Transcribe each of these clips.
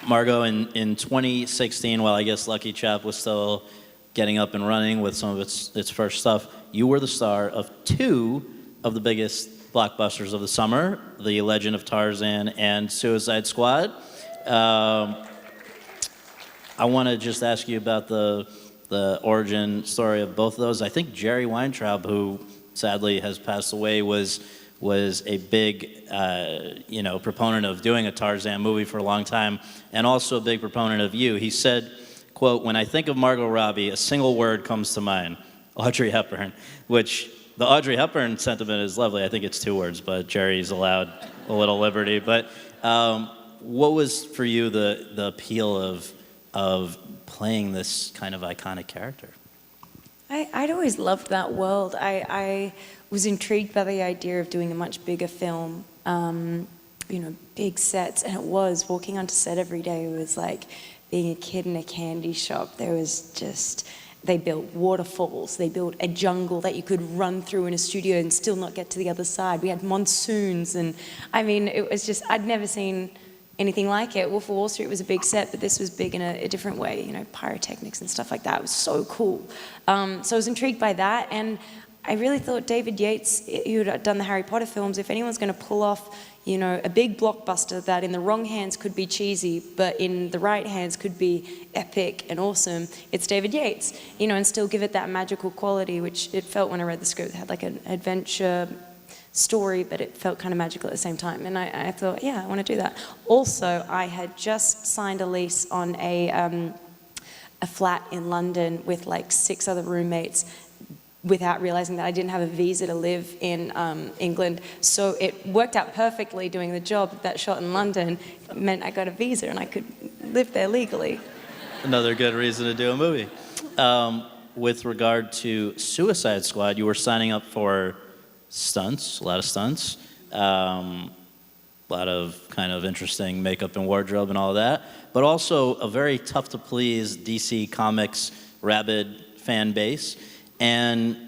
Margot, in 2016, while I guess Lucky Chap was still getting up and running with some of its first stuff, you were the star of two of the biggest blockbusters of the summer, The Legend of Tarzan and Suicide Squad. I want to just ask you about the origin story of both of those. I think Jerry Weintraub, who sadly has passed away, was a big proponent of doing a Tarzan movie for a long time, and also a big proponent of you. He said, quote, "When I think of Margot Robbie, a single word comes to mind, Audrey Hepburn," which the Audrey Hepburn sentiment is lovely. I think it's 2 words, but Jerry's allowed a little liberty. But what was for you the appeal of playing this kind of iconic character? I'd always loved that world. I was intrigued by the idea of doing a much bigger film, big sets, and it was. Walking onto set every day was like being a kid in a candy shop. There was just, they built waterfalls, they built a jungle that you could run through in a studio and still not get to the other side. We had monsoons, and I mean, it was just, I'd never seen anything like it. Wolf of Wall Street was a big set, but this was big in a different way, pyrotechnics and stuff like that. It was so cool. So I was intrigued by that, and I really thought David Yates, who had done the Harry Potter films, if anyone's going to pull off, a big blockbuster that in the wrong hands could be cheesy, but in the right hands could be epic and awesome, it's David Yates, and still give it that magical quality, which it felt when I read the script. It had like an adventure story, but it felt kind of magical at the same time. And I thought, yeah, I want to do that. Also, I had just signed a lease on a flat in London with like 6 other roommates without realizing that I didn't have a visa to live in England. So it worked out perfectly doing the job. That shot in London meant I got a visa and I could live there legally. Another good reason to do a movie. With regard to Suicide Squad, you were signing up for stunts, a lot of stunts, a lot of kind of interesting makeup and wardrobe and all of that, but also a very tough to please DC Comics rabid fan base. And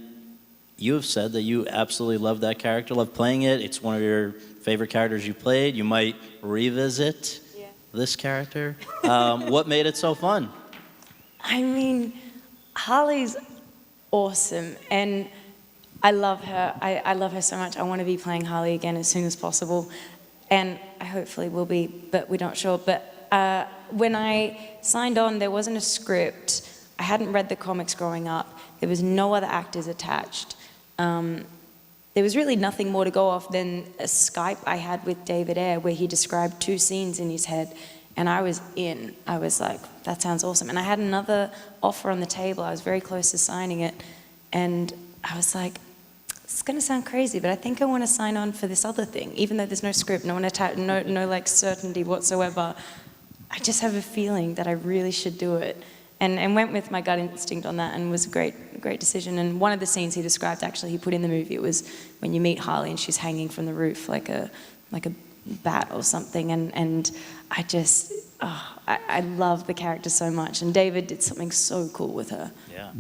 you have said that you absolutely love that character, love playing it. It's one of your favorite characters you played. You might revisit this character. What made it so fun? I mean, Harley's awesome, and I love her. I love her so much. I want to be playing Harley again as soon as possible, and I hopefully will be, but we're not sure. But when I signed on, there wasn't a script. I hadn't read the comics growing up. There was no other actors attached. There was really nothing more to go off than a Skype I had with David Ayer where he described 2 scenes in his head, and I was in. I was like, that sounds awesome. And I had another offer on the table. I was very close to signing it, and I was like, it's going to sound crazy, but I think I want to sign on for this other thing, even though there's no script, no like certainty whatsoever. I just have a feeling that I really should do it. And went with my gut instinct on that, and was a great decision. And one of the scenes he described, actually, he put in the movie, it was when you meet Harley and she's hanging from the roof like a bat or something. And I just, I love the character so much. And David did something so cool with her. Yeah.